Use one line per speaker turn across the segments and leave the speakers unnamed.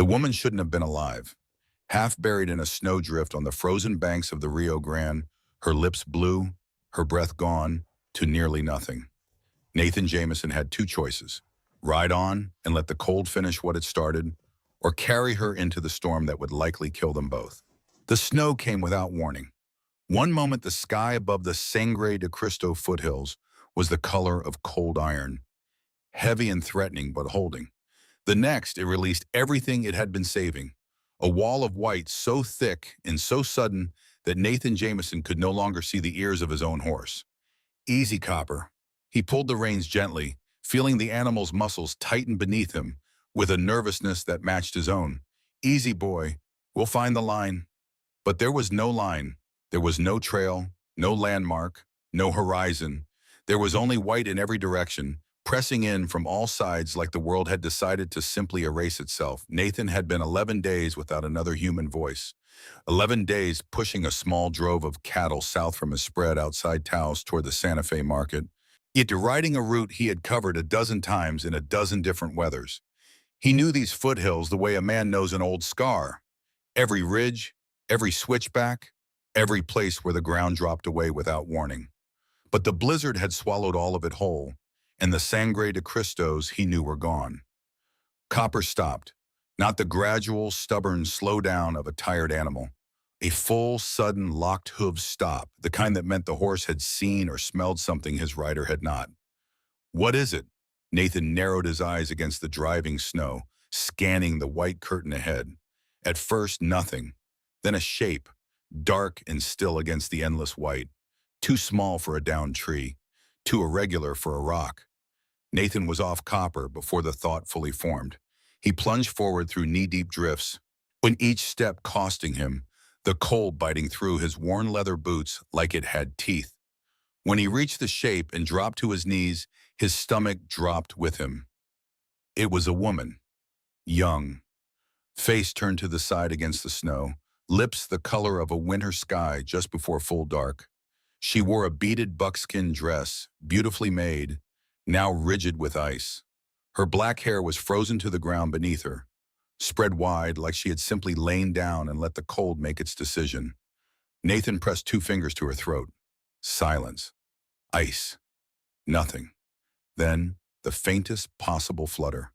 woman shouldn't have been alive. Half buried in a snowdrift on the frozen banks of the Rio Grande, her lips blue, her breath gone, to nearly nothing. Nathan Jameson had two choices: ride on and let the cold finish what it started, or carry her into the storm that would likely kill them both. The snow came without warning. One moment the sky above the Sangre de Cristo foothills was the color of cold iron, heavy and threatening but holding. The next, it released everything it had been saving, a wall of white so thick and so sudden that Nathan Jameson could no longer see the ears of his own horse. Easy, Copper. He pulled the reins gently, feeling the animal's muscles tighten beneath him with a nervousness that matched his own. Easy, boy. We'll find the line. But there was no line. There was no trail, no landmark, no horizon. There was only white in every direction, pressing in from all sides like the world had decided to simply erase itself. Nathan had been 11 days without another human voice. 11 days pushing a small drove of cattle south from his spread outside Taos toward the Santa Fe market, yet riding a route he had covered a dozen times in a dozen different weathers. He knew these foothills the way a man knows an old scar. Every ridge, every switchback, every place where the ground dropped away without warning. But the blizzard had swallowed all of it whole, and the Sangre de Cristos he knew were gone. Copper stopped, not the gradual, stubborn slowdown of a tired animal. A full, sudden, locked hoof stop, the kind that meant the horse had seen or smelled something his rider had not. What is it? Nathan narrowed his eyes against the driving snow, scanning the white curtain ahead. At first, nothing. Then a shape, dark and still against the endless white. Too small for a downed tree, too irregular for a rock. Nathan was off Copper before the thought fully formed. He plunged forward through knee-deep drifts, when each step costing him, the cold biting through his worn leather boots like it had teeth. When he reached the shape and dropped to his knees, his stomach dropped with him. It was a woman, young, face turned to the side against the snow, lips the color of a winter sky just before full dark. She wore a beaded buckskin dress, beautifully made, now rigid with ice. Her black hair was frozen to the ground beneath her, spread wide like she had simply lain down and let the cold make its decision. Nathan pressed two fingers to her throat. Silence. Ice. Nothing. Then, the faintest possible flutter.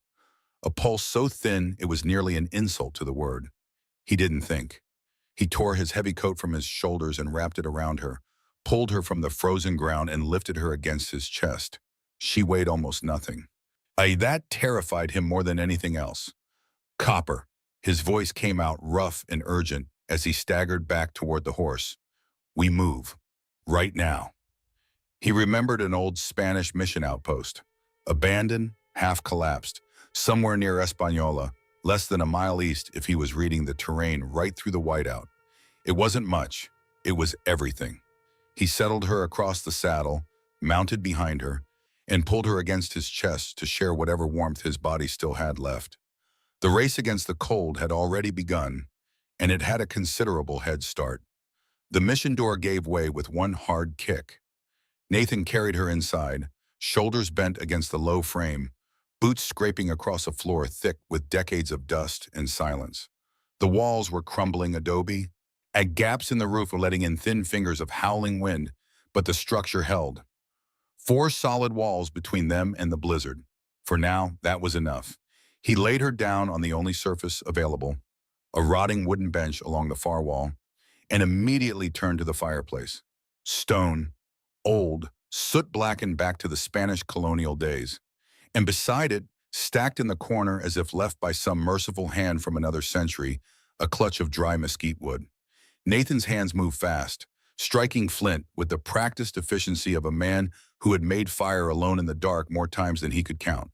A pulse so thin it was nearly an insult to the word. He didn't think. He tore his heavy coat from his shoulders and wrapped it around her, pulled her from the frozen ground and lifted her against his chest. She weighed almost nothing. That terrified him more than anything else. Copper. His voice came out rough and urgent as he staggered back toward the horse. We move. Right now. He remembered an old Spanish mission outpost. Abandoned, half collapsed, somewhere near Española, less than a mile east if he was reading the terrain right through the whiteout. It wasn't much. It was everything. He settled her across the saddle, mounted behind her, and pulled her against his chest to share whatever warmth his body still had left. The race against the cold had already begun, and it had a considerable head start. The mission door gave way with one hard kick. Nathan carried her inside, shoulders bent against the low frame, boots scraping across a floor thick with decades of dust and silence. The walls were crumbling adobe, and gaps in the roof were letting in thin fingers of howling wind, but the structure held. 4 solid walls between them and the blizzard. For now, that was enough. He laid her down on the only surface available, a rotting wooden bench along the far wall, and immediately turned to the fireplace. Stone, old, soot-blackened back to the Spanish colonial days. And beside it, stacked in the corner as if left by some merciful hand from another century, a clutch of dry mesquite wood. Nathan's hands moved fast, striking flint with the practiced efficiency of a man who had made fire alone in the dark more times than he could count.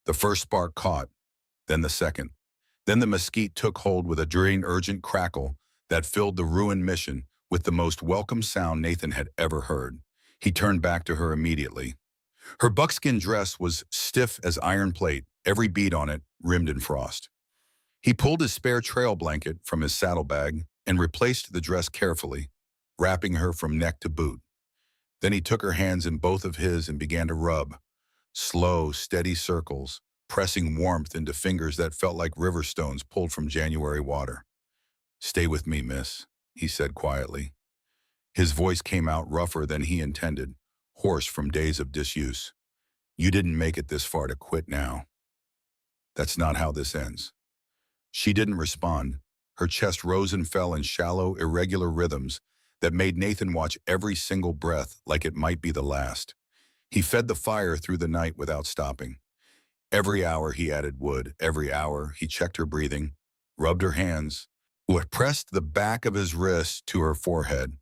The first spark caught, then the second. Then the mesquite took hold with a dreary, urgent crackle that filled the ruined mission with the most welcome sound Nathan had ever heard. He turned back to her immediately. Her buckskin dress was stiff as iron plate, every bead on it rimmed in frost. He pulled his spare trail blanket from his saddlebag and replaced the dress carefully, wrapping her from neck to boot. Then he took her hands in both of his and began to rub, slow, steady circles, pressing warmth into fingers that felt like river stones pulled from January water. "Stay with me, miss," he said quietly. His voice came out rougher than he intended, hoarse from days of disuse. "You didn't make it this far to quit now. That's not how this ends." She didn't respond. Her chest rose and fell in shallow, irregular rhythms that made Nathan watch every single breath like it might be the last. He fed the fire through the night without stopping. Every hour he added wood, every hour he checked her breathing, rubbed her hands, pressed the back of his wrist to her forehead.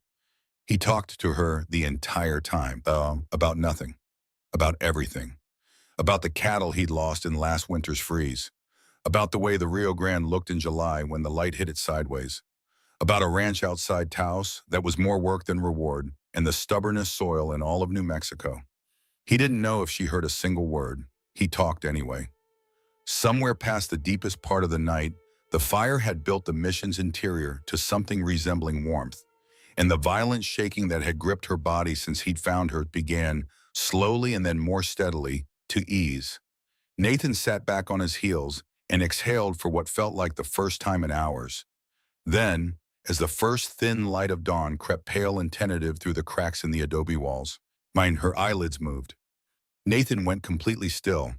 He talked to her the entire time, about nothing, about everything, about the cattle he'd lost in last winter's freeze, about the way the Rio Grande looked in July when the light hit it sideways, about a ranch outside Taos that was more work than reward, and the stubbornest soil in all of New Mexico. He didn't know if she heard a single word. He talked anyway. Somewhere past the deepest part of the night, the fire had built the mission's interior to something resembling warmth, and the violent shaking that had gripped her body since he'd found her began, slowly and then more steadily, to ease. Nathan sat back on his heels and exhaled for what felt like the first time in hours. Then, as the first thin light of dawn crept pale and tentative through the cracks in the adobe walls, her eyelids moved. Nathan went completely still.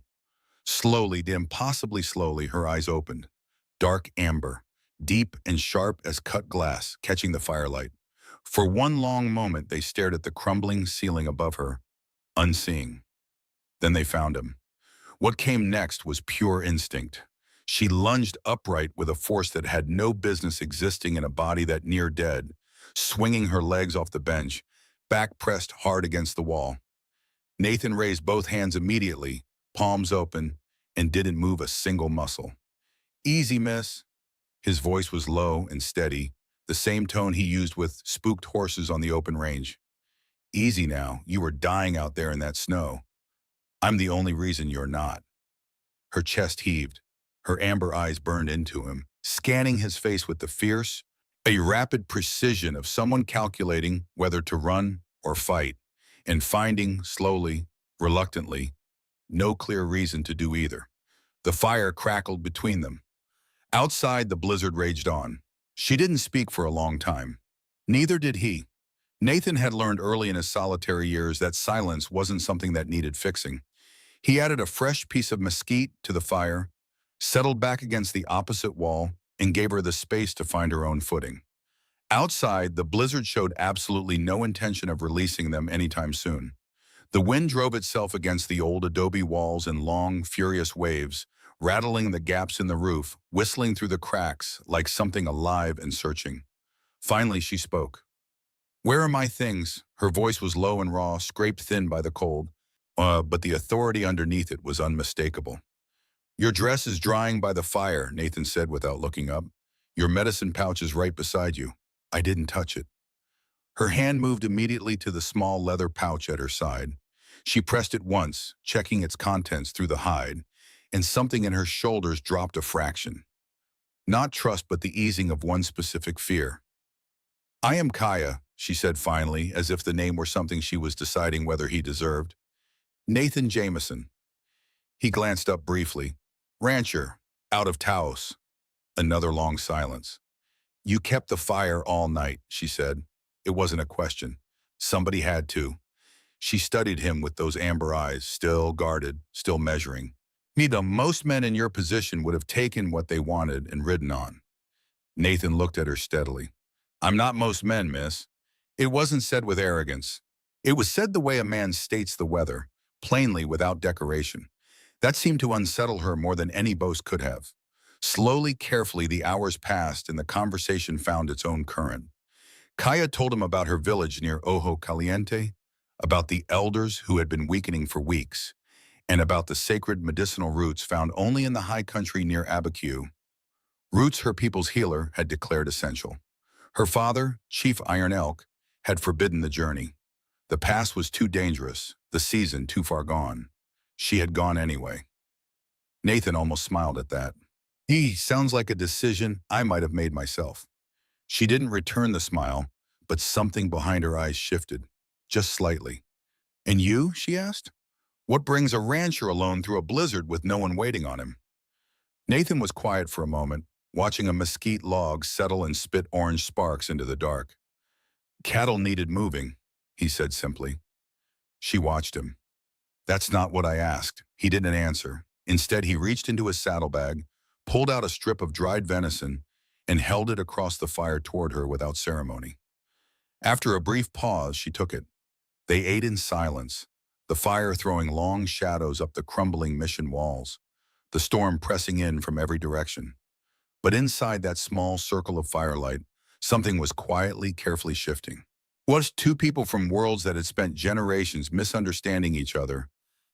Slowly, impossibly slowly, her eyes opened. Dark amber, deep and sharp as cut glass, catching the firelight. For one long moment, they stared at the crumbling ceiling above her, unseeing. Then they found him. What came next was pure instinct. She lunged upright with a force that had no business existing in a body that near dead, swinging her legs off the bench, back pressed hard against the wall. Nathan raised both hands immediately, palms open, and didn't move a single muscle. "Easy, miss." His voice was low and steady, the same tone he used with spooked horses on the open range. "Easy now, you were dying out there in that snow. I'm the only reason you're not." Her chest heaved. Her amber eyes burned into him, scanning his face with the fierce, a rapid precision of someone calculating whether to run or fight, and finding, slowly, reluctantly, no clear reason to do either. The fire crackled between them. Outside, the blizzard raged on. She didn't speak for a long time. Neither did he. Nathan had learned early in his solitary years that silence wasn't something that needed fixing. He added a fresh piece of mesquite to the fire, settled back against the opposite wall, and gave her the space to find her own footing. Outside, the blizzard showed absolutely no intention of releasing them anytime soon. The wind drove itself against the old adobe walls in long, furious waves, rattling the gaps in the roof, whistling through the cracks like something alive and searching. Finally, she spoke. "Where are my things?" Her voice was low and raw, scraped thin by the cold, but the authority underneath it was unmistakable. "Your dress is drying by the fire," Nathan said without looking up. "Your medicine pouch is right beside you. I didn't touch it." Her hand moved immediately to the small leather pouch at her side. She pressed it once, checking its contents through the hide, and something in her shoulders dropped a fraction. Not trust, but the easing of one specific fear. "I am Kaya," she said finally, as if the name were something she was deciding whether he deserved. "Nathan Jameson." He glanced up briefly. "Rancher, out of Taos." Another long silence. "You kept the fire all night," she said. It wasn't a question. Somebody had to. She studied him with those amber eyes, still guarded, still measuring. "Neither most men in your position would have taken what they wanted and ridden on." Nathan looked at her steadily. "I'm not most men, miss." It wasn't said with arrogance. It was said the way a man states the weather, plainly without decoration. That seemed to unsettle her more than any boast could have. Slowly, carefully, the hours passed and the conversation found its own current. Kaya told him about her village near Ojo Caliente, about the elders who had been weakening for weeks, and about the sacred medicinal roots found only in the high country near Abiquiu. Roots her people's healer had declared essential. Her father, Chief Iron Elk, had forbidden the journey. The pass was too dangerous, the season too far gone. She had gone anyway. Nathan almost smiled at that. Sounds like a decision I might have made myself." She didn't return the smile, but something behind her eyes shifted, just slightly. "And you?" she asked. What brings a rancher alone through a blizzard with no one waiting on him? Nathan was quiet for a moment, watching a mesquite log settle and spit orange sparks into the dark. Cattle needed moving, he said simply. She watched him. That's not what I asked. He didn't answer. Instead, he reached into his saddlebag, pulled out a strip of dried venison, and held it across the fire toward her without ceremony. After a brief pause, she took it. They ate in silence, the fire throwing long shadows up the crumbling mission walls, the storm pressing in from every direction. But inside that small circle of firelight, something was quietly, carefully shifting. Was two people from worlds that had spent generations misunderstanding each other,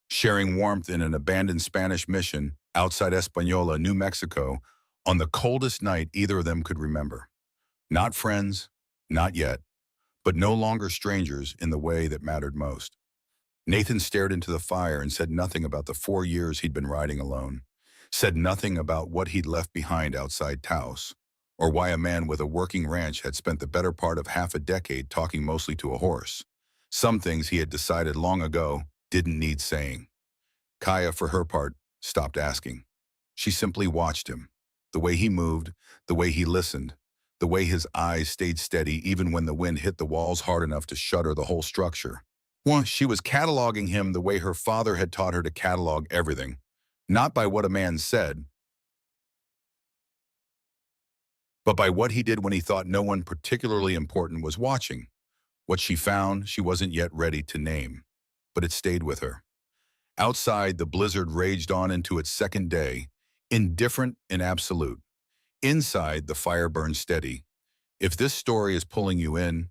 sharing warmth in an abandoned Spanish mission outside Española, New Mexico, on the coldest night either of them could remember. Not friends, not yet, but no longer strangers in the way that mattered most. Nathan stared into the fire and said nothing about the 4 years he'd been riding alone, said nothing about what he'd left behind outside Taos, or why a man with a working ranch had spent the better part of half a decade talking mostly to a horse. Some things he had decided long ago didn't need saying. Kaya, for her part, stopped asking. She simply watched him, the way he moved, the way he listened, the way his eyes stayed steady even when the wind hit the walls hard enough to shudder the whole structure. Well, she was cataloging him the way her father had taught her to catalog everything, not by what a man said, but by what he did when he thought no one particularly important was watching. What she found, she wasn't yet ready to name, but it stayed with her. Outside, the blizzard raged on into its second day, indifferent and absolute. Inside, the fire burned steady. If this story is pulling you in,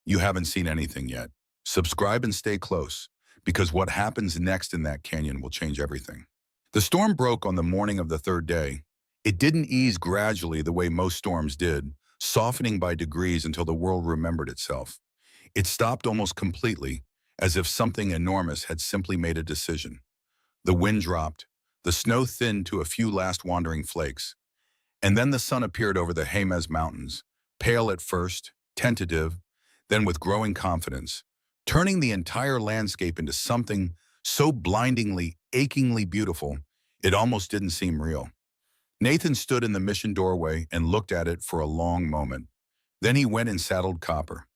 you haven't seen anything yet. Subscribe and stay close, because what happens next in that canyon will change everything. The storm broke on the morning of the third day. It didn't ease gradually the way most storms did, softening by degrees until the world remembered itself. It stopped almost completely, as if something enormous had simply made a decision. The wind dropped, the snow thinned to a few last wandering flakes, and then the sun appeared over the Jemez Mountains, pale at first, tentative, then with growing confidence, turning the entire landscape into something so blindingly, achingly beautiful, it almost didn't seem real. Nathan stood in the mission doorway and looked at it for a long moment. Then he went and saddled Copper.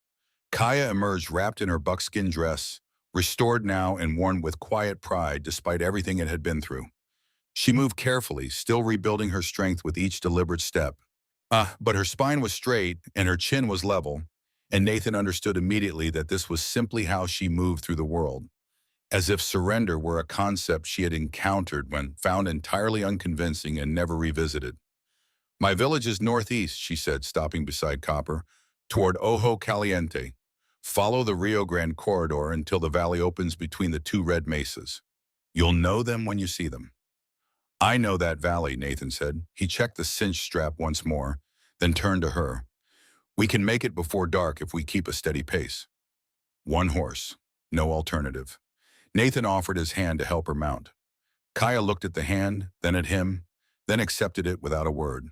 Kaya emerged wrapped in her buckskin dress, restored now and worn with quiet pride despite everything it had been through. She moved carefully, still rebuilding her strength with each deliberate step. But her spine was straight and her chin was level, and Nathan understood immediately that this was simply how she moved through the world, as if surrender were a concept she had encountered when found entirely unconvincing and never revisited. My village is northeast, she said, stopping beside Copper, toward Ojo Caliente. Follow the Rio Grande corridor until the valley opens between the two red mesas. You'll know them when you see them. I know that valley, Nathan said. He checked the cinch strap once more, then turned to her. We can make it before dark if we keep a steady pace. One horse, no alternative. Nathan offered his hand to help her mount. Kaya looked at the hand, then at him, then accepted it without a word.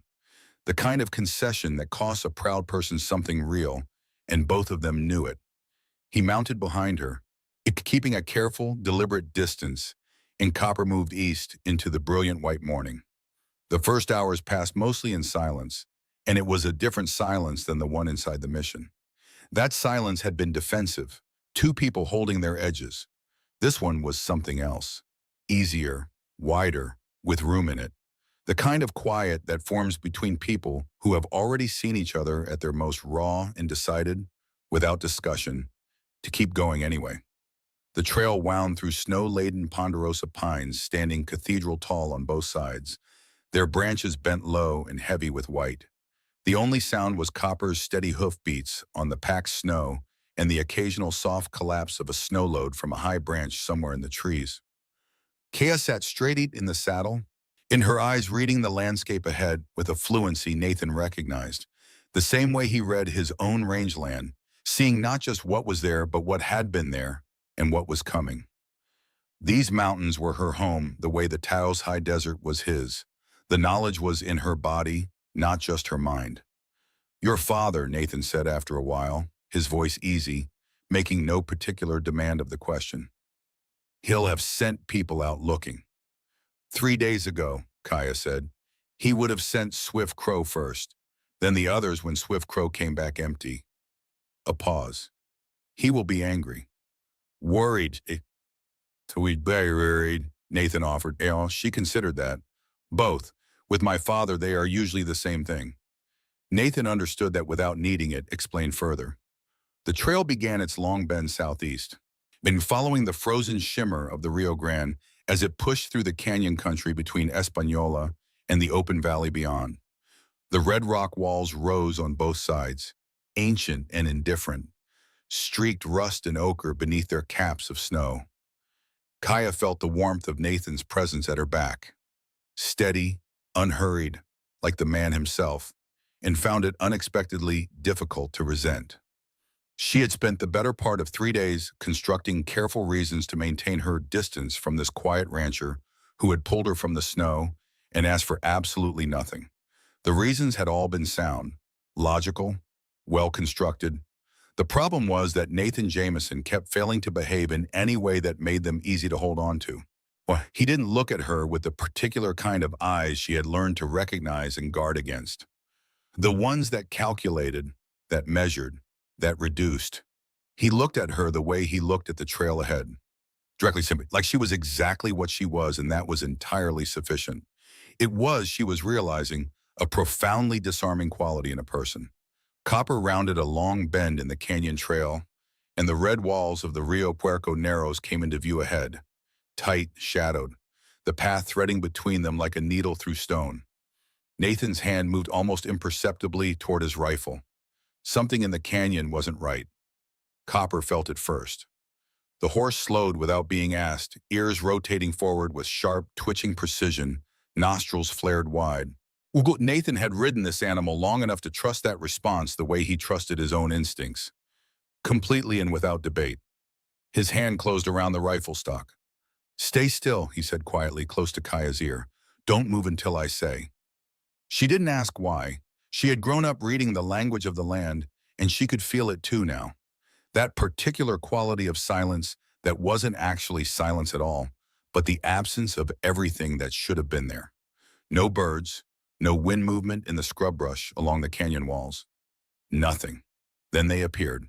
The kind of concession that costs a proud person something real, and both of them knew it. He mounted behind her, keeping a careful, deliberate distance, and Copper moved east into the brilliant white morning. The first hours passed mostly in silence, and it was a different silence than the one inside the mission. That silence had been defensive, two people holding their edges. This one was something else, easier, wider, with room in it. The kind of quiet that forms between people who have already seen each other at their most raw and decided, without discussion, to keep going anyway. The trail wound through snow-laden ponderosa pines standing cathedral tall on both sides, their branches bent low and heavy with white. The only sound was Copper's steady hoofbeats on the packed snow and the occasional soft collapse of a snow load from a high branch somewhere in the trees. Kaya sat straight in the saddle, in her eyes reading the landscape ahead with a fluency Nathan recognized, the same way he read his own rangeland, seeing not just what was there but what had been there and what was coming. These mountains were her home the way the Taos high desert was his. The knowledge was in her body, not just her mind. Your father, Nathan said after a while, his voice easy, making no particular demand of the question. He'll have sent people out looking. 3 days ago, Kaya said, he would have sent Swift Crow first, then the others when Swift Crow came back empty. A pause. He will be angry. Worried. So we'd be worried, Nathan offered. She considered that. Both. With my father, they are usually the same thing. Nathan understood that without needing it, explained further. The trail began its long bend southeast, been following the frozen shimmer of the Rio Grande as it pushed through the canyon country between Española and the open valley beyond. The red rock walls rose on both sides, ancient and indifferent, streaked rust and ochre beneath their caps of snow. Kaya felt the warmth of Nathan's presence at her back, steady, unhurried, like the man himself, and found it unexpectedly difficult to resent. She had spent the better part of 3 days constructing careful reasons to maintain her distance from this quiet rancher who had pulled her from the snow and asked for absolutely nothing. The reasons had all been sound, logical, well-constructed. The problem was that Nathan Jameson kept failing to behave in any way that made them easy to hold on to. Well, he didn't look at her with the particular kind of eyes she had learned to recognize and guard against. The ones that calculated, that measured, that reduced. He looked at her the way he looked at the trail ahead. Directly simply, like she was exactly what she was, and that was entirely sufficient. It was, she was realizing, a profoundly disarming quality in a person. Copper rounded a long bend in the canyon trail, and the red walls of the Rio Puerco Narrows came into view ahead, tight, shadowed, the path threading between them like a needle through stone. Nathan's hand moved almost imperceptibly toward his rifle. Something in the canyon wasn't right. Copper felt it first. The horse slowed without being asked, ears rotating forward with sharp, twitching precision, nostrils flared wide. Nathan had ridden this animal long enough to trust that response the way he trusted his own instincts, completely and without debate. His hand closed around the rifle stock. "Stay still," he said quietly, close to Kaya's ear. "Don't move until I say." She didn't ask why. She had grown up reading the language of the land, and she could feel it too now. That particular quality of silence that wasn't actually silence at all, but the absence of everything that should have been there. No birds, no wind movement in the scrub brush along the canyon walls. Nothing. Then they appeared.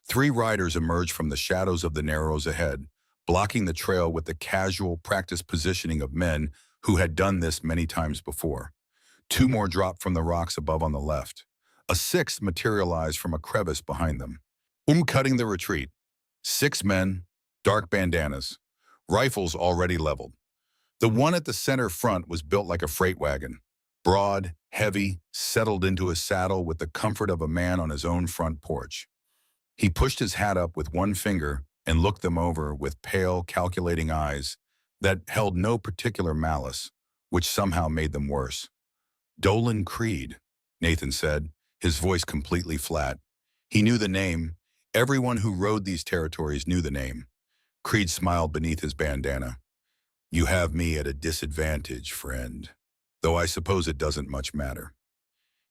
3 riders emerged from the shadows of the narrows ahead, blocking the trail with the casual, practiced positioning of men who had done this many times before. 2 more dropped from the rocks above on the left. A 6th materialized from a crevice behind them. Cutting the retreat. 6 men, dark bandanas, rifles already leveled. The one at the center front was built like a freight wagon. Broad, heavy, settled into his saddle with the comfort of a man on his own front porch. He pushed his hat up with one finger and looked them over with pale, calculating eyes that held no particular malice, which somehow made them worse. "Dolan Creed," Nathan said, his voice completely flat. He knew the name. Everyone who rode these territories knew the name. Creed smiled beneath his bandana. "You have me at a disadvantage, friend, though I suppose it doesn't much matter."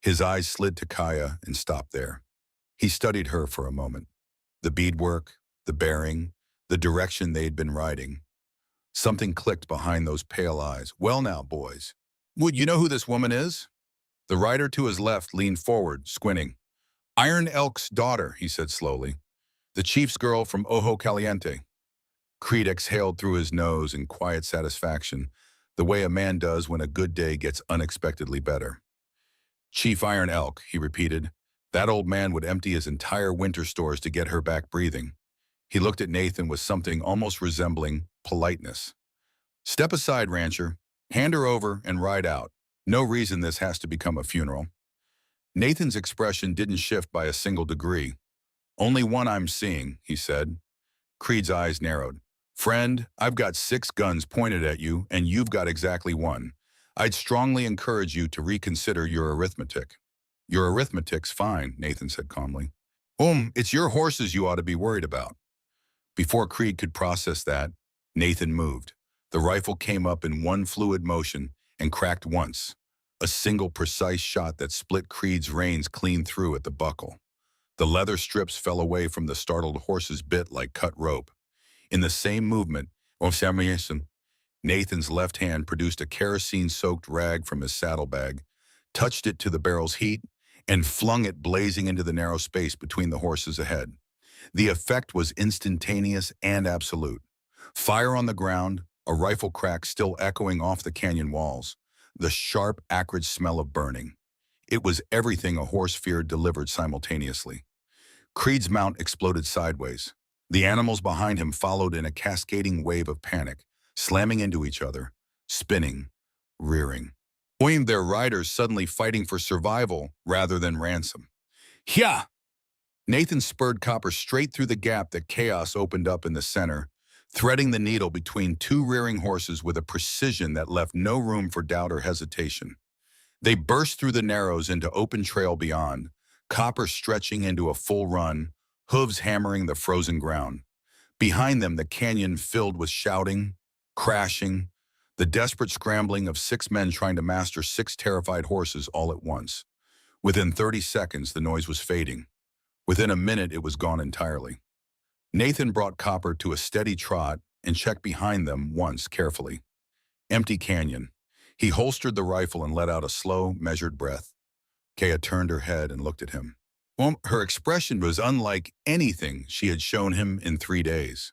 His eyes slid to Kaya and stopped there. He studied her for a moment. The beadwork, the bearing, the direction they'd been riding. Something clicked behind those pale eyes. "Well now, boys. Would you know who this woman is?" The rider to his left leaned forward, squinting. "Iron Elk's daughter," he said slowly. "The chief's girl from Ojo Caliente." Creed exhaled through his nose in quiet satisfaction, the way a man does when a good day gets unexpectedly better. "Chief Iron Elk," he repeated. That old man would empty his entire winter stores to get her back breathing. He looked at Nathan with something almost resembling politeness. "Step aside, rancher. Hand her over and ride out. No reason this has to become a funeral." Nathan's expression didn't shift by a single degree. "Only one I'm seeing," he said. Creed's eyes narrowed. "Friend, I've got 6 guns pointed at you, and you've got exactly 1. I'd strongly encourage you to reconsider your arithmetic." "Your arithmetic's fine," Nathan said calmly. It's your horses you ought to be worried about." Before Creed could process that, Nathan moved. The rifle came up in one fluid motion and cracked once. A single precise shot that split Creed's reins clean through at the buckle. The leather strips fell away from the startled horse's bit like cut rope. In the same movement, Oh, Jameson. Nathan's left hand produced a kerosene-soaked rag from his saddlebag, touched it to the barrel's heat, and flung it blazing into the narrow space between the horses ahead. The effect was instantaneous and absolute. Fire on the ground, a rifle crack still echoing off the canyon walls, the sharp, acrid smell of burning. It was everything a horse feared delivered simultaneously. Creed's mount exploded sideways. The animals behind him followed in a cascading wave of panic, slamming into each other, spinning, rearing. Their riders suddenly fighting for survival rather than ransom. Yeah! Nathan spurred Copper straight through the gap that chaos opened up in the center, threading the needle between two rearing horses with a precision that left no room for doubt or hesitation. They burst through the narrows into open trail beyond, Copper stretching into a full run, hooves hammering the frozen ground. Behind them, the canyon filled with shouting, crashing, the desperate scrambling of six men trying to master six terrified horses all at once. Within 30 seconds, the noise was fading. Within a minute, it was gone entirely. Nathan brought Copper to a steady trot and checked behind them once carefully. Empty canyon. He holstered the rifle and let out a slow, measured breath. Kea turned her head and looked at him. Her expression was unlike anything she had shown him in 3 days.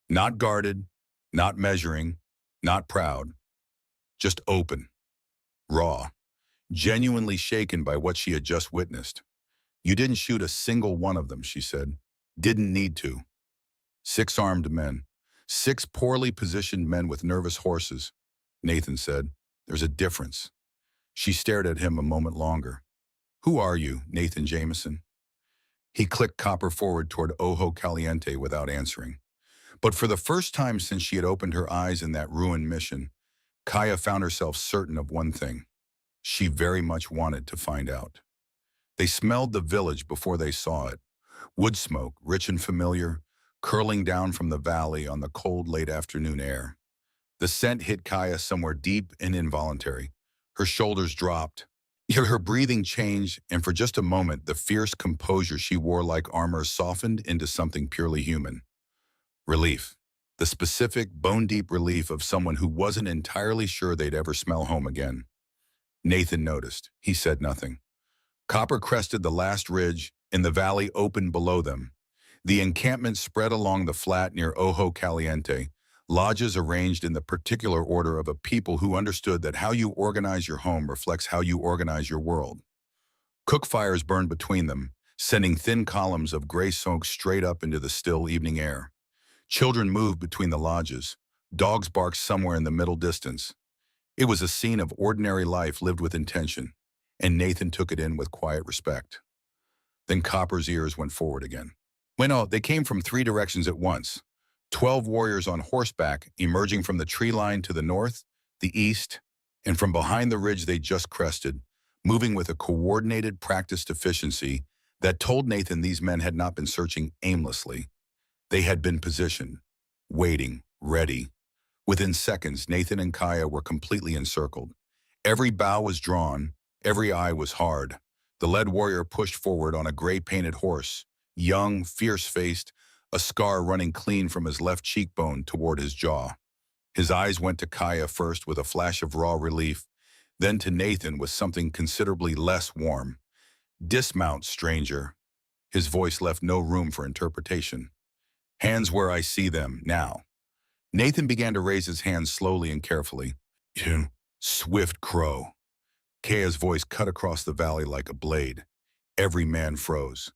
Not guarded, not measuring, not proud. Just open, raw, genuinely shaken by what she had just witnessed. You didn't shoot a single one of them, she said. Didn't need to. 6 armed men. 6 poorly positioned men with nervous horses. Nathan said, there's a difference. She stared at him a moment longer. Who are you, Nathan Jameson? He clicked Copper forward toward Ojo Caliente without answering. But for the first time since she had opened her eyes in that ruined mission, Kaya found herself certain of one thing. She very much wanted to find out. They smelled the village before they saw it. Wood smoke, rich and familiar, curling down from the valley on the cold late afternoon air. The scent hit Kaya somewhere deep and involuntary. Her shoulders dropped. Her breathing changed, and for just a moment, the fierce composure she wore like armor softened into something purely human. Relief. The specific, bone-deep relief of someone who wasn't entirely sure they'd ever smell home again. Nathan noticed. He said nothing. Copper crested the last ridge, and the valley opened below them. The encampment spread along the flat near Ojo Caliente, lodges arranged in the particular order of a people who understood that how you organize your home reflects how you organize your world. Cook fires burned between them, sending thin columns of gray smoke straight up into the still evening air. Children moved between the lodges. Dogs barked somewhere in the middle distance. It was a scene of ordinary life lived with intention, and Nathan took it in with quiet respect. Then Copper's ears went forward again. They came from 3 directions at once. 12 warriors on horseback emerging from the tree line to the north, the east, and from behind the ridge they just crested, moving with a coordinated, practiced efficiency that told Nathan these men had not been searching aimlessly. They had been positioned, waiting, ready. Within seconds, Nathan and Kaya were completely encircled. Every bow was drawn, every eye was hard. The lead warrior pushed forward on a gray-painted horse, young, fierce-faced, a scar running clean from his left cheekbone toward his jaw. His eyes went to Kaya first with a flash of raw relief, then to Nathan with something considerably less warm. Dismount, stranger. His voice left no room for interpretation. Hands where I see them, now. Nathan began to raise his hands slowly and carefully. You swift crow. Kaya's voice cut across the valley like a blade. Every man froze.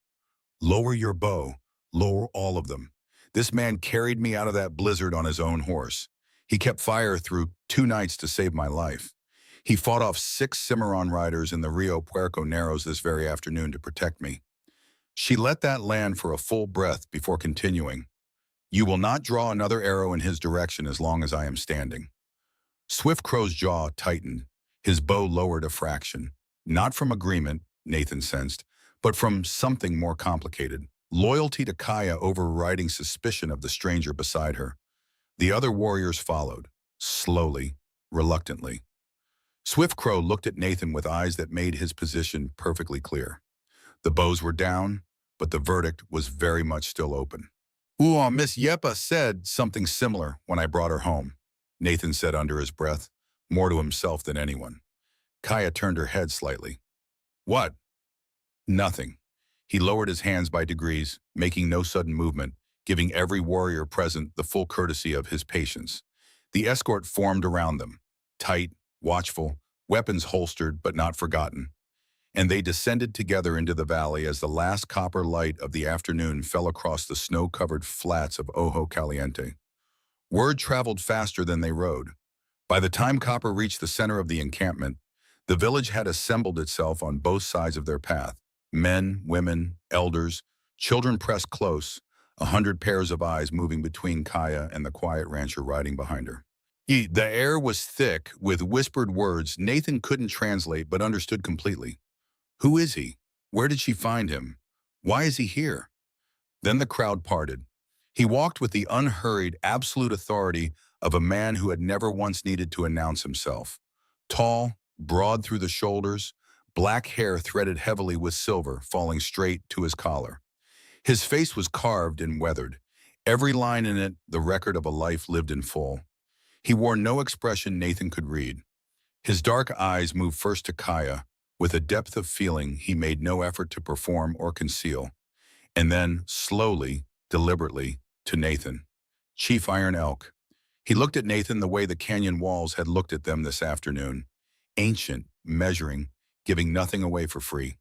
Lower your bow. Lower all of them. This man carried me out of that blizzard on his own horse. He kept fire through 2 nights to save my life. He fought off 6 Cimarron riders in the Rio Puerco Narrows this very afternoon to protect me. She let that land for a full breath before continuing. You will not draw another arrow in his direction as long as I am standing. Swift Crow's jaw tightened, his bow lowered a fraction. Not from agreement, Nathan sensed, but from something more complicated. Loyalty to Kaya overriding suspicion of the stranger beside her. The other warriors followed, slowly, reluctantly. Swift Crow looked at Nathan with eyes that made his position perfectly clear. The bows were down, but the verdict was very much still open. Ooh, Miss Yeppa said something similar when I brought her home, Nathan said under his breath, more to himself than anyone. Kaya turned her head slightly. What? Nothing. He lowered his hands by degrees, making no sudden movement, giving every warrior present the full courtesy of his patience. The escort formed around them, tight, watchful, weapons holstered but not forgotten, and they descended together into the valley as the last copper light of the afternoon fell across the snow-covered flats of Ojo Caliente. Word traveled faster than they rode. By the time Copper reached the center of the encampment, the village had assembled itself on both sides of their path. Men, women, elders, children pressed close, 100 pairs of eyes moving between Kaya and the quiet rancher riding behind her. The air was thick with whispered words Nathan couldn't translate but understood completely. Who is he? Where did she find him? Why is he here? Then the crowd parted. He walked with the unhurried, absolute authority of a man who had never once needed to announce himself. Tall, broad through the shoulders, black hair threaded heavily with silver falling straight to his collar. His face was carved and weathered, every line in it the record of a life lived in full. He wore no expression Nathan could read. His dark eyes moved first to Kaya, with a depth of feeling he made no effort to perform or conceal, and then, slowly, deliberately, to Nathan, Chief Iron Elk. He looked at Nathan the way the canyon walls had looked at them this afternoon, ancient, measuring, giving nothing away for free.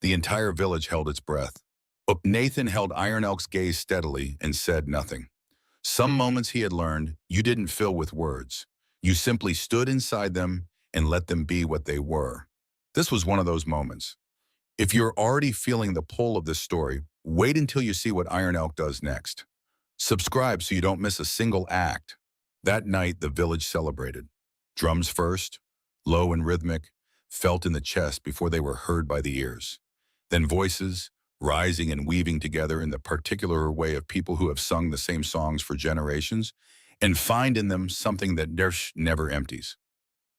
The entire village held its breath. But Nathan held Iron Elk's gaze steadily and said nothing. Some moments he had learned you didn't fill with words. You simply stood inside them and let them be what they were. This was one of those moments. If you're already feeling the pull of this story, wait until you see what Iron Elk does next. Subscribe so you don't miss a single act. That night, the village celebrated. Drums first, low and rhythmic, felt in the chest before they were heard by the ears. Then voices, rising and weaving together in the particular way of people who have sung the same songs for generations and find in them something that never empties.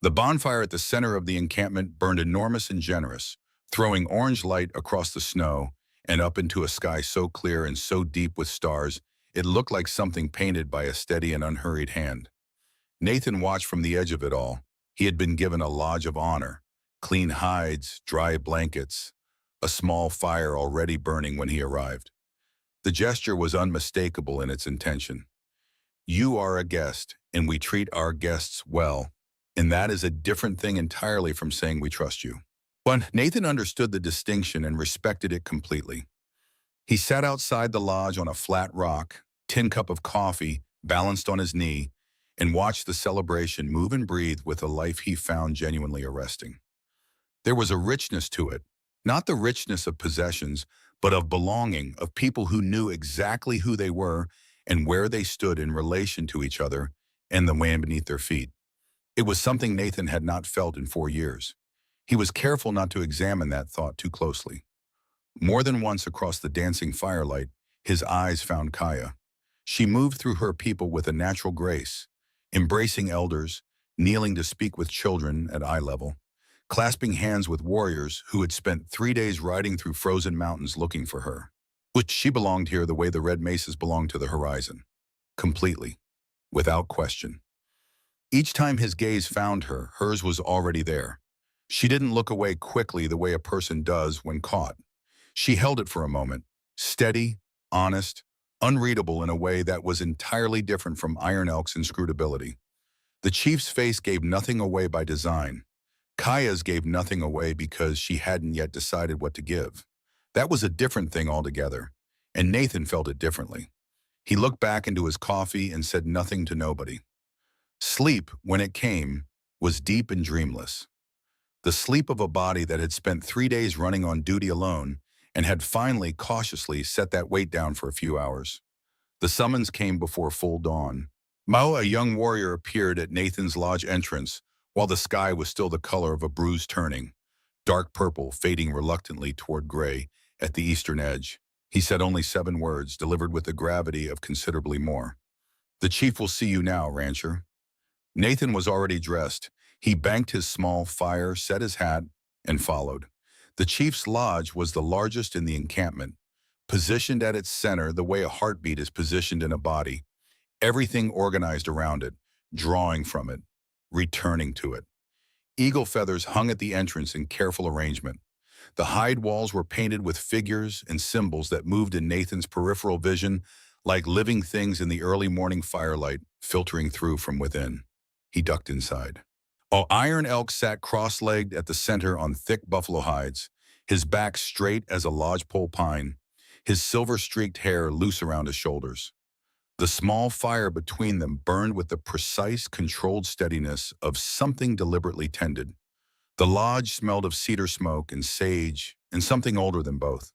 The bonfire at the center of the encampment burned enormous and generous, throwing orange light across the snow and up into a sky so clear and so deep with stars, it looked like something painted by a steady and unhurried hand. Nathan watched from the edge of it all. He had been given a lodge of honor, clean hides, dry blankets, a small fire already burning when he arrived. The gesture was unmistakable in its intention. You are a guest, and we treat our guests well, and that is a different thing entirely from saying we trust you. But Nathan understood the distinction and respected it completely. He sat outside the lodge on a flat rock, tin cup of coffee balanced on his knee, and watched the celebration move and breathe with a life he found genuinely arresting. There was a richness to it, not the richness of possessions, but of belonging, of people who knew exactly who they were and where they stood in relation to each other and the land beneath their feet. It was something Nathan had not felt in 4 years. He was careful not to examine that thought too closely. More than once across the dancing firelight, his eyes found Kaya. She moved through her people with a natural grace, embracing elders, kneeling to speak with children at eye level, clasping hands with warriors who had spent 3 days riding through frozen mountains looking for her. Which she belonged here the way the red mesas belonged to the horizon. Completely. Without question. Each time his gaze found her, hers was already there. She didn't look away quickly the way a person does when caught. She held it for a moment, steady, honest, unreadable in a way that was entirely different from Iron Elk's inscrutability. The chief's face gave nothing away by design. Kaya's gave nothing away because she hadn't yet decided what to give. That was a different thing altogether, and Nathan felt it differently. He looked back into his coffee and said nothing to nobody. Sleep, when it came, was deep and dreamless. The sleep of a body that had spent 3 days running on duty alone and had finally cautiously set that weight down for a few hours. The summons came before full dawn. Mao, a young warrior, appeared at Nathan's lodge entrance while the sky was still the color of a bruise turning, dark purple fading reluctantly toward gray at the eastern edge. He said only 7 words, delivered with the gravity of considerably more. The chief will see you now, rancher. Nathan was already dressed. He banked his small fire, set his hat, and followed. The chief's lodge was the largest in the encampment, positioned at its center the way a heartbeat is positioned in a body, everything organized around it, drawing from it, returning to it. Eagle feathers hung at the entrance in careful arrangement. The hide walls were painted with figures and symbols that moved in Nathan's peripheral vision like living things in the early morning firelight filtering through from within. He ducked inside. A iron elk sat cross-legged at the center on thick buffalo hides, his back straight as a lodgepole pine, his silver-streaked hair loose around his shoulders. The small fire between them burned with the precise, controlled steadiness of something deliberately tended. The lodge smelled of cedar smoke and sage and something older than both.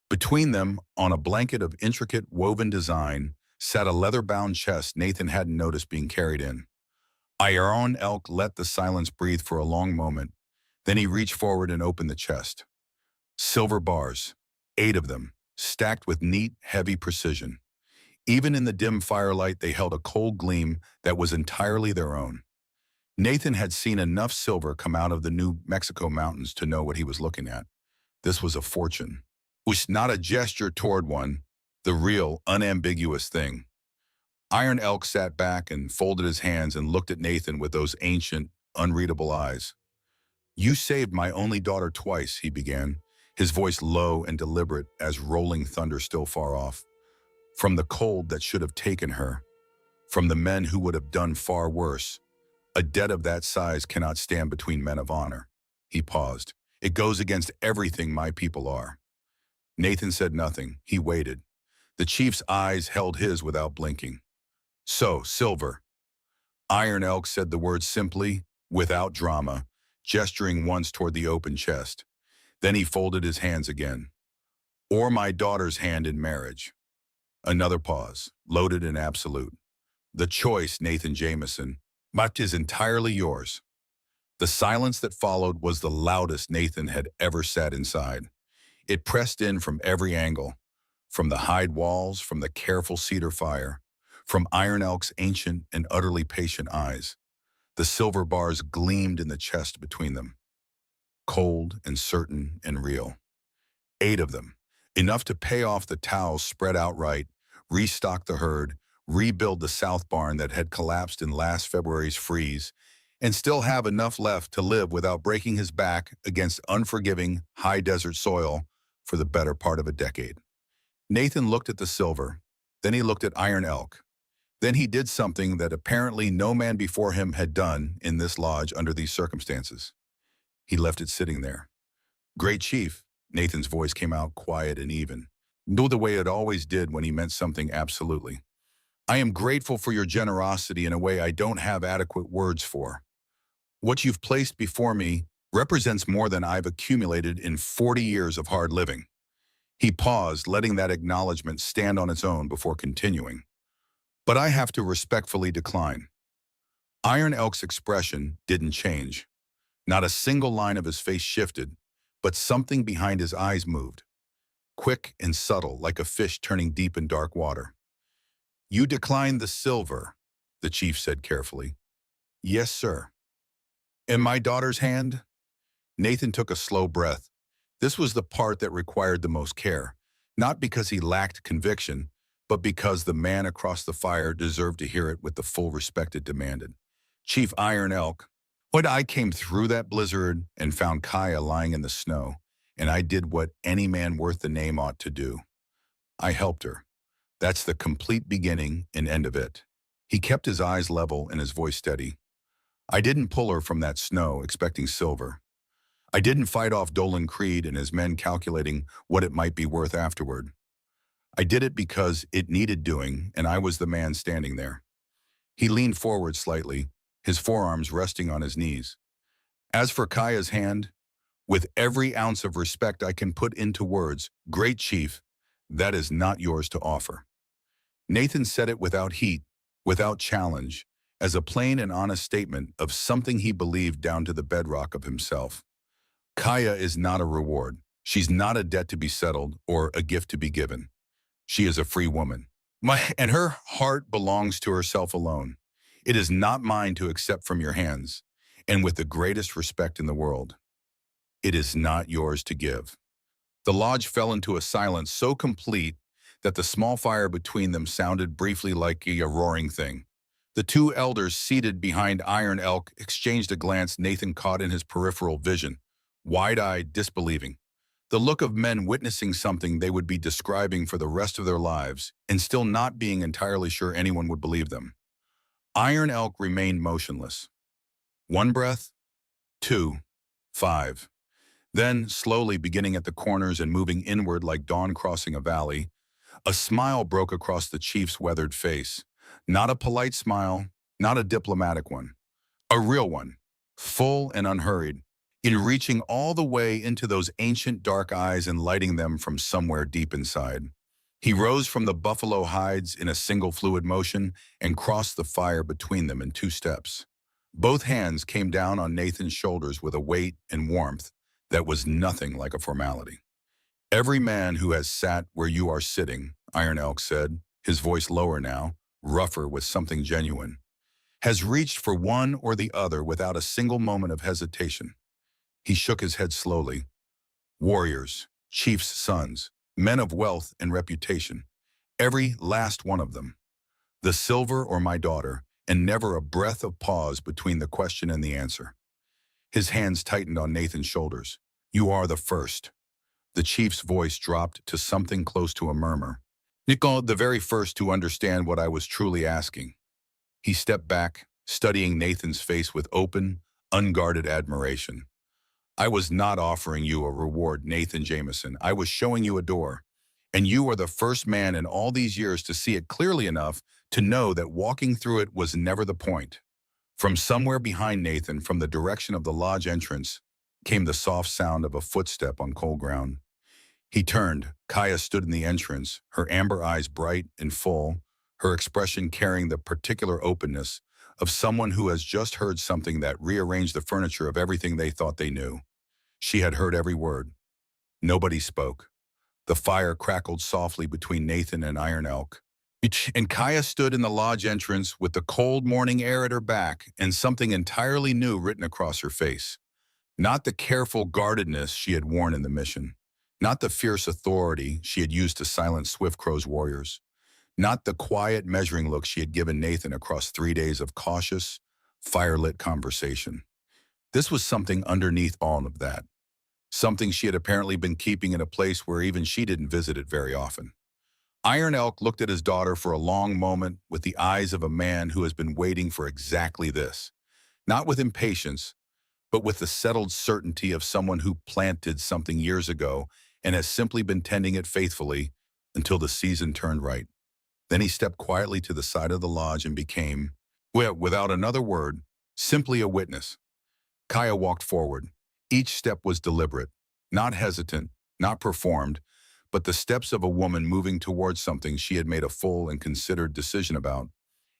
Between them, on a blanket of intricate woven design, sat a leather-bound chest Nathan hadn't noticed being carried in. Iron Elk let the silence breathe for a long moment. Then he reached forward and opened the chest. Silver bars, 8 of them, stacked with neat, heavy precision. Even in the dim firelight, they held a cold gleam that was entirely their own. Nathan had seen enough silver come out of the New Mexico mountains to know what he was looking at. This was a fortune. It was not a gesture toward one, the real, unambiguous thing. Iron Elk sat back and folded his hands and looked at Nathan with those ancient, unreadable eyes. "You saved my only daughter twice," he began, his voice low and deliberate as rolling thunder still far off. "From the cold that should have taken her, from the men who would have done far worse. A debt of that size cannot stand between men of honor." He paused. "It goes against everything my people are." Nathan said nothing. He waited. The chief's eyes held his without blinking. "So, Silver." Iron Elk said the words simply, without drama, gesturing once toward the open chest. Then he folded his hands again. "Or my daughter's hand in marriage." Another pause, loaded and absolute. "The choice, Nathan Jameson, much is entirely yours." The silence that followed was the loudest Nathan had ever sat inside. It pressed in from every angle, from the hide walls, from the careful cedar fire, from Iron Elk's ancient and utterly patient eyes. The silver bars gleamed in the chest between them, cold and certain and real. 8 of them, enough to pay off the towels spread outright, restock the herd, rebuild the south barn that had collapsed in last February's freeze, and still have enough left to live without breaking his back against unforgiving, high desert soil for the better part of a decade. Nathan looked at the silver, then he looked at Iron Elk. Then he did something that apparently no man before him had done in this lodge under these circumstances. He left it sitting there. "Great Chief," Nathan's voice came out quiet and even, knew the way it always did when he meant something absolutely. "I am grateful for your generosity in a way I don't have adequate words for. What you've placed before me represents more than I've accumulated in 40 years of hard living." He paused, letting that acknowledgement stand on its own before continuing. "But I have to respectfully decline." Iron Elk's expression didn't change. Not a single line of his face shifted, but something behind his eyes moved, quick and subtle like a fish turning deep in dark water. "You declined the silver," the chief said carefully. "Yes, sir." "In my daughter's hand?" Nathan took a slow breath. This was the part that required the most care, not because he lacked conviction, but because the man across the fire deserved to hear it with the full respect it demanded. "Chief Iron Elk, when I came through that blizzard and found Kaya lying in the snow, and I did what any man worth the name ought to do. I helped her. That's the complete beginning and end of it." He kept his eyes level and his voice steady. "I didn't pull her from that snow expecting silver. I didn't fight off Dolan Creed and his men calculating what it might be worth afterward. I did it because it needed doing, and I was the man standing there." He leaned forward slightly, his forearms resting on his knees. "As for Kaya's hand, with every ounce of respect I can put into words, Great Chief, that is not yours to offer." Nathan said it without heat, without challenge, as a plain and honest statement of something he believed down to the bedrock of himself. "Kaya is not a reward. She's not a debt to be settled or a gift to be given. She is a free woman. And her heart belongs to herself alone. It is not mine to accept from your hands, and with the greatest respect in the world, it is not yours to give." The lodge fell into a silence so complete that the small fire between them sounded briefly like a roaring thing. The two elders seated behind Iron Elk exchanged a glance Nathan caught in his peripheral vision, wide-eyed, disbelieving. The look of men witnessing something they would be describing for the rest of their lives and still not being entirely sure anyone would believe them. Iron Elk remained motionless. One breath, two, five. Then, slowly beginning at the corners and moving inward like dawn crossing a valley, a smile broke across the chief's weathered face. Not a polite smile, not a diplomatic one. A real one, full and unhurried, in reaching all the way into those ancient dark eyes and lighting them from somewhere deep inside. He rose from the buffalo hides in a single fluid motion and crossed the fire between them in two steps. Both hands came down on Nathan's shoulders with a weight and warmth that was nothing like a formality. "Every man who has sat where you are sitting," Iron Elk said, his voice lower now, rougher with something genuine, "has reached for one or the other without a single moment of hesitation." He shook his head slowly. "Warriors, chiefs' sons, men of wealth and reputation, every last one of them. The silver or my daughter, and never a breath of pause between the question and the answer." His hands tightened on Nathan's shoulders. "You are the first." The chief's voice dropped to something close to a murmur. "Nico, the very first to understand what I was truly asking." He stepped back, studying Nathan's face with open, unguarded admiration. "I was not offering you a reward, Nathan Jameson. I was showing you a door. And you are the first man in all these years to see it clearly enough to know that walking through it was never the point." From somewhere behind Nathan, from the direction of the lodge entrance, came the soft sound of a footstep on cold ground. He turned. Kaya stood in the entrance, her amber eyes bright and full, her expression carrying the particular openness of someone who has just heard something that rearranged the furniture of everything they thought they knew. She had heard every word. Nobody spoke. The fire crackled softly between Nathan and Iron Elk. And Kaya stood in the lodge entrance with the cold morning air at her back and something entirely new written across her face. Not the careful guardedness she had worn in the mission. Not the fierce authority she had used to silence Swift Crow's warriors. Not the quiet measuring look she had given Nathan across 3 days of cautious, fire-lit conversation. This was something underneath all of that. Something she had apparently been keeping in a place where even she didn't visit it very often. Iron Elk looked at his daughter for a long moment with the eyes of a man who has been waiting for exactly this. Not with impatience, but with the settled certainty of someone who planted something years ago and has simply been tending it faithfully until the season turned right. Then he stepped quietly to the side of the lodge and became, well, without another word, simply a witness. Kaya walked forward. Each step was deliberate, not hesitant, not performed, but the steps of a woman moving towards something she had made a full and considered decision about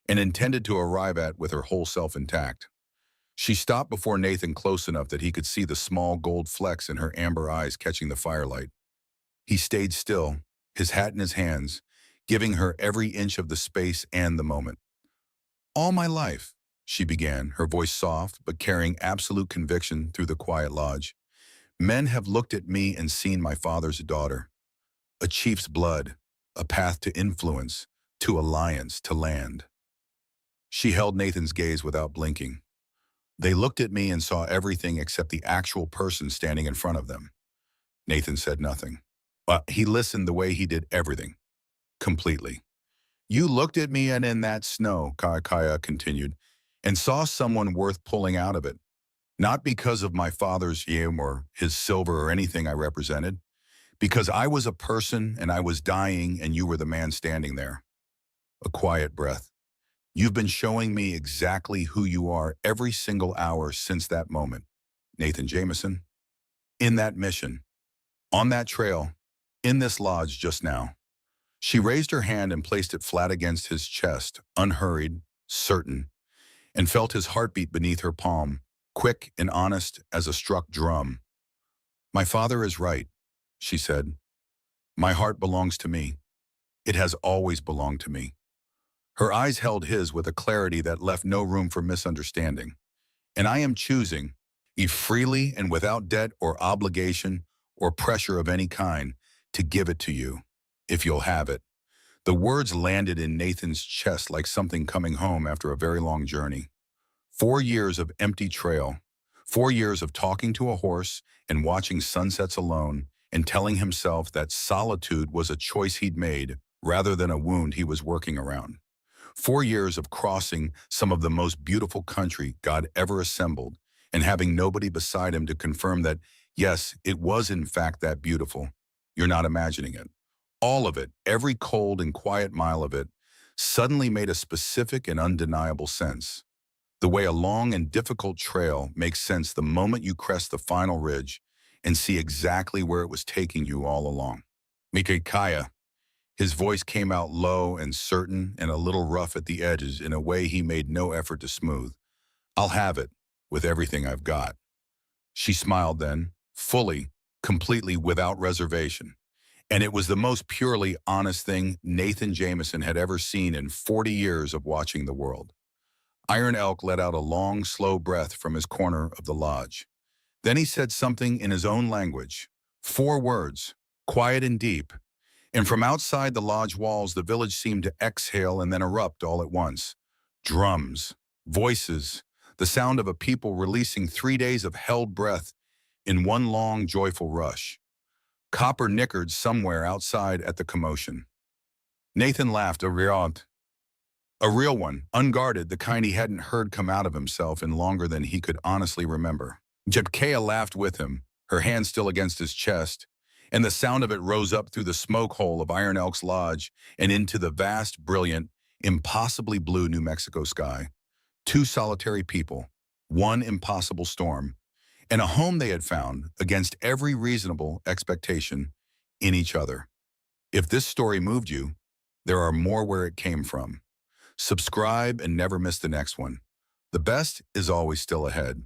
and intended to arrive at with her whole self intact. She stopped before Nathan close enough that he could see the small gold flecks in her amber eyes catching the firelight. He stayed still, his hat in his hands, giving her every inch of the space and the moment. "All my life," she began, her voice soft but carrying absolute conviction through the quiet lodge, "men have looked at me and seen my father's daughter. A chief's blood, a path to influence, to alliance, to land." She held Nathan's gaze without blinking. "They looked at me and saw everything except the actual person standing in front of them." Nathan said nothing. He listened the way he did everything, completely. "You looked at me and in that snow," Kaya continued, "and saw someone worth pulling out of it. Not because of my father's yam or his silver or anything I represented. Because I was a person and I was dying and you were the man standing there." A quiet breath. "You've been showing me exactly who you are every single hour since that moment, Nathan Jameson. In that mission, on that trail, in this lodge just now." She raised her hand and placed it flat against his chest, unhurried, certain, and felt his heartbeat beneath her palm, quick and honest as a struck drum. "My father is right," she said. "My heart belongs to me. It has always belonged to me." Her eyes held his with a clarity that left no room for misunderstanding. "And I am choosing, if freely and without debt or obligation, or pressure of any kind to give it to you, if you'll have it. The words landed in Nathan's chest like something coming home after a very long journey. 4 years of empty trail, 4 years of talking to a horse and watching sunsets alone and telling himself that solitude was a choice he'd made rather than a wound he was working around. 4 years of crossing some of the most beautiful country God ever assembled and having nobody beside him to confirm that, yes, it was in fact that beautiful. You're not imagining it. All of it, every cold and quiet mile of it, suddenly made a specific and undeniable sense. The way a long and difficult trail makes sense the moment you crest the final ridge and see exactly where it was taking you all along. Mikakaya, his voice came out low and certain and a little rough at the edges in a way he made no effort to smooth. I'll have it, with everything I've got. She smiled then, fully, completely without reservation. And it was the most purely honest thing Nathan Jameson had ever seen in 40 years of watching the world. Iron Elk let out a long, slow breath from his corner of the lodge. Then he said something in his own language. 4 words, quiet and deep. And from outside the lodge walls, the village seemed to exhale and then erupt all at once. Drums, voices, the sound of a people releasing 3 days of held breath in one long, joyful rush. Copper nickered somewhere outside at the commotion. Nathan laughed, a real one, unguarded, the kind he hadn't heard come out of himself in longer than he could honestly remember. Jebkea laughed with him, her hand still against his chest, and the sound of it rose up through the smoke hole of Iron Elk's lodge and into the vast, brilliant, impossibly blue New Mexico sky. 2 solitary people, 1 impossible storm, and a home they had found, against every reasonable expectation, in each other. If this story moved you, there are more where it came from. Subscribe and never miss the next one. The best is always still ahead.